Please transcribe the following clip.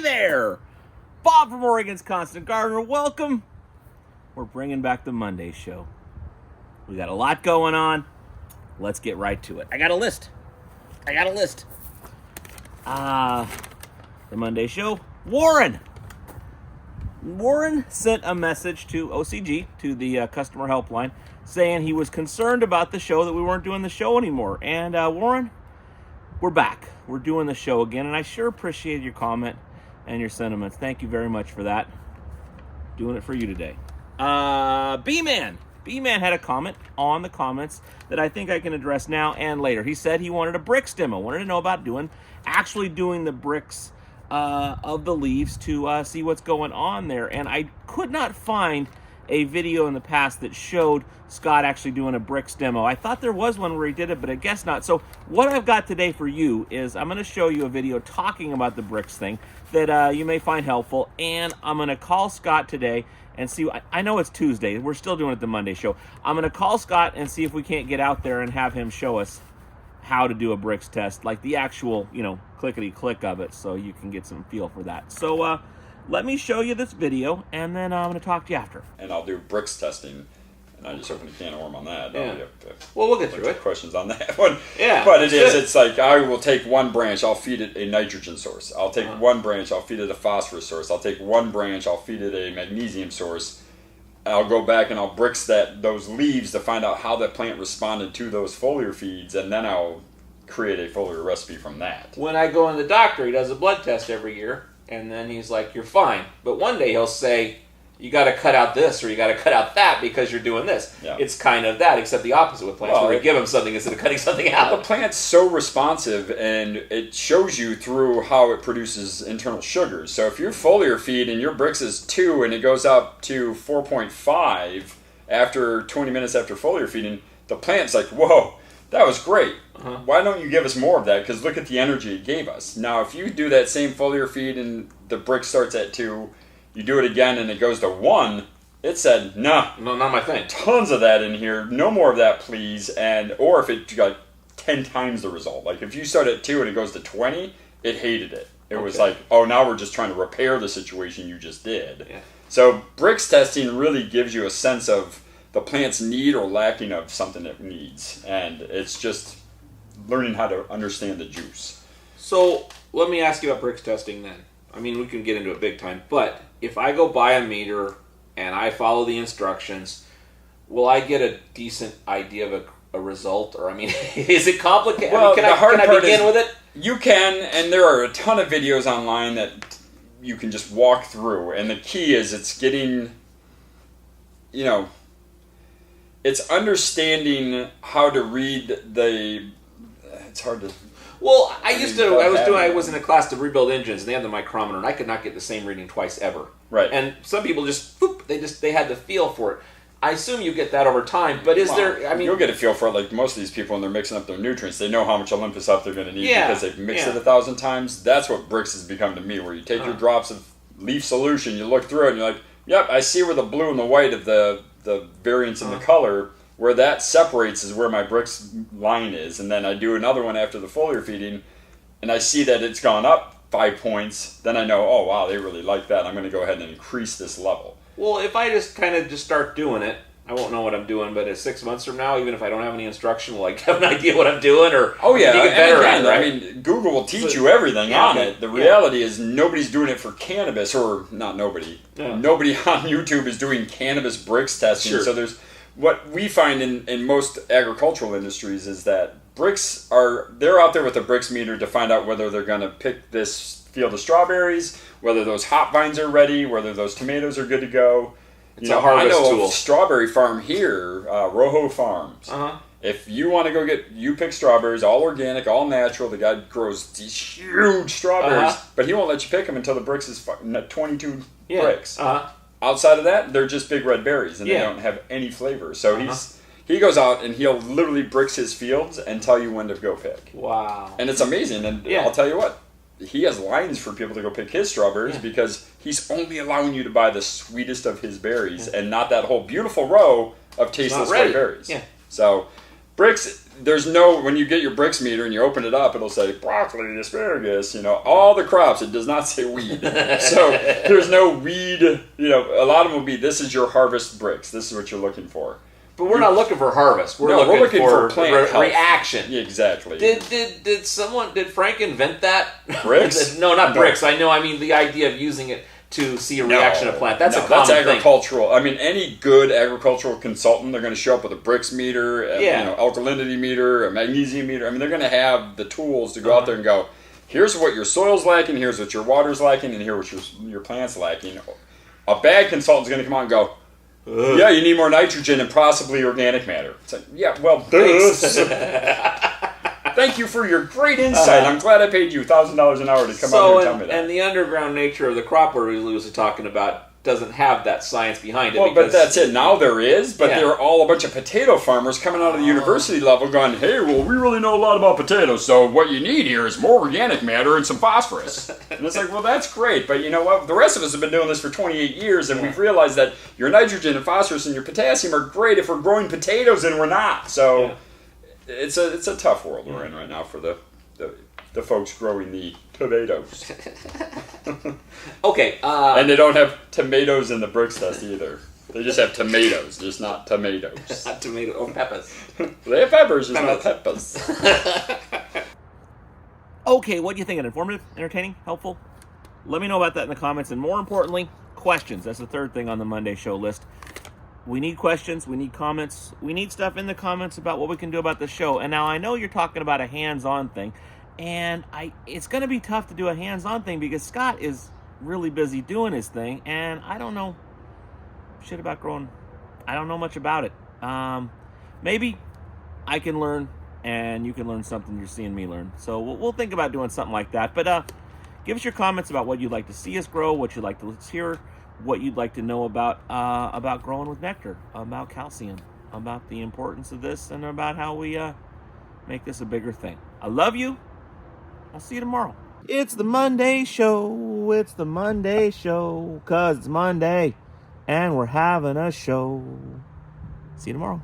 there! Bob from Oregon's Constant Gardener, welcome. We're bringing back the Monday show. We got a lot going on. Let's get right to it. I got a list. The Monday show. Warren sent a message to OCG, to the customer helpline, saying he was concerned about the show, that we weren't doing the show anymore. And Warren, we're back. We're doing the show again, and I sure appreciate your comment and your sentiments. Thank you very much for that. Doing it for you today. B-Man had a comment on the comments that I think I can address now and later. He said he wanted a brix demo, wanted to know about actually doing the brix of the leaves to see what's going on there. And I could not find a video in the past that showed Scott actually doing a brix demo. I thought there was one where he did it, but I guess not. So what I've got today for you is I'm going to show you a video talking about the brix thing that you may find helpful, and I'm going to call Scott today and see. I know it's Tuesday. We're still doing it the Monday show. I'm going to call Scott and see if we can't get out there and have him show us how to do a brix test, like the actual, clickety-click of it, so you can get some feel for that. So let me show you this video, and then I'm going to talk to you after. And I'll do brix testing. And I just opened a can of worm on that. Yeah. Well, we'll get through it. Questions on that one. Yeah. But it's like I will take one branch, I'll feed it a nitrogen source. I'll take one branch, I'll feed it a phosphorus source. I'll take one branch, I'll feed it a magnesium source. I'll go back and I'll brix those leaves to find out how that plant responded to those foliar feeds, and then I'll create a foliar recipe from that. When I go in the doctor, he does a blood test every year, and then he's like, "You're fine." But one day he'll say, "You got to cut out this or you got to cut out that because you're doing this." Yeah. It's kind of that, except the opposite with plants, where we give them something instead of cutting something out. The plant's so responsive, and it shows you through how it produces internal sugars. So if your foliar feed and your brix is 2 and it goes up to 4.5 after 20 minutes after foliar feeding, the plant's like, "Whoa, that was great. Why don't you give us more of that? Because look at the energy it gave us." Now, if you do that same foliar feed and the brix starts at 2, you do it again and it goes to 1, it said, no, not my thing. Tons of that in here. No more of that, please. Or if it got 10 times the result. Like if you start at 2 and it goes to 20, it hated it. It was like, oh, now we're just trying to repair the situation you just did. Yeah. So brix testing really gives you a sense of the plant's need or lacking of something it needs. And it's just learning how to understand the juice. So let me ask you about brix testing then. I mean, we can get into it big time, but if I go buy a meter and I follow the instructions, will I get a decent idea of a result? Or, I mean, is it complicated? Well, can I begin with it? You can, and there are a ton of videos online that you can just walk through. And the key is it's getting, it's understanding how to read it's hard to... Well, I was in a class to rebuild engines, and they had the micrometer, and I could not get the same reading twice ever. Right. And some people they had the feel for it. I assume you get that over time, but you'll get a feel for it like most of these people when they're mixing up their nutrients. They know how much Olympus up they're going to need because they've mixed it 1,000 times. That's what brix has become to me, where you take your drops of leaf solution, you look through it, and you're like, yep, I see where the blue and the white of the variance in the color, where that separates is where my brix line is. And then I do another one after the foliar feeding, and I see that it's gone up 5 points. Then I know, oh, wow, they really like that. I'm going to go ahead and increase this level. Well, if I just start doing it, I won't know what I'm doing, but 6 months from now, even if I don't have any instruction, will I have an idea what I'm doing? Or get better at it, right? I mean, Google will teach you everything on it. The reality is nobody's doing it for cannabis, or not nobody. Yeah. Nobody on YouTube is doing cannabis brix testing. Sure. So there's what we find in most agricultural industries is that they're out there with a brix meter to find out whether they're going to pick this field of strawberries, whether those hop vines are ready, whether those tomatoes are good to go. It's a harvest I know tool. A strawberry farm here, Rojo Farms. If you want to go you pick strawberries, all organic, all natural. The guy grows these huge strawberries, but he won't let you pick them until the brix is 22 brix. Outside of that, they're just big red berries, and they don't have any flavor. So he goes out and he'll literally brix his fields and tell you when to go pick. Wow. And it's amazing. And I'll tell you what, he has lines for people to go pick his strawberries because he's only allowing you to buy the sweetest of his berries and not that whole beautiful row of tasteless red berries. Yeah. So brix there's no, when you get your brix meter and you open it up, it'll say broccoli, asparagus, all the crops. It does not say weed. So there's no weed, a lot of them will be, this is your harvest brix. This is what you're looking for. But we're not looking for harvest. We're looking for plant reaction. Yeah, exactly. Did Frank invent that? Brix? No, not bricks. I mean the idea of using it to see a reaction of plant. That's a common thing. That's agricultural. I mean, any good agricultural consultant, they're going to show up with a brix meter, alkalinity meter, a magnesium meter. I mean, they're going to have the tools to go out there and go, here's what your soil's lacking, here's what your water's lacking, and here's what your plant's lacking. A bad consultant's going to come out and go, yeah, you need more nitrogen and possibly organic matter. It's like, yeah, well, thanks. Thank you for your great insight. I'm glad I paid you $1,000 an hour to come out here and tell me that. And the underground nature of the crop we're usually talking about doesn't have that science behind it. Well, but that's it. Now there is, but there are all a bunch of potato farmers coming out of the university level going, hey, well, we really know a lot about potatoes, so what you need here is more organic matter and some phosphorus. And it's like, well, that's great, but you know what? The rest of us have been doing this for 28 years, and we've realized that your nitrogen and phosphorus and your potassium are great if we're growing potatoes, and we're not. So it's a tough world we're in right now for the folks growing the tomatoes. Okay. And they don't have tomatoes in the brix test either. They just have tomatoes, just not tomatoes. Not tomato or peppers. They have peppers, just not peppers. Okay, what do you think? Informative, entertaining, helpful? Let me know about that in the comments. And more importantly, questions. That's the third thing on the Monday show list. We need questions. We need comments. We need stuff in the comments about what we can do about the show. And now I know you're talking about a hands-on thing. And it's going to be tough to do a hands-on thing because Scott is really busy doing his thing. And I don't know shit about growing. I don't know much about it. Maybe I can learn and you can learn something you're seeing me learn. So we'll think about doing something like that. But give us your comments about what you'd like to see us grow, what you'd like to hear, what you'd like to know about growing with nectar, about calcium, about the importance of this, and about how we make this a bigger thing. I love you. I'll see you tomorrow. It's the Monday show. It's the Monday show. 'Cause it's Monday and we're having a show. See you tomorrow.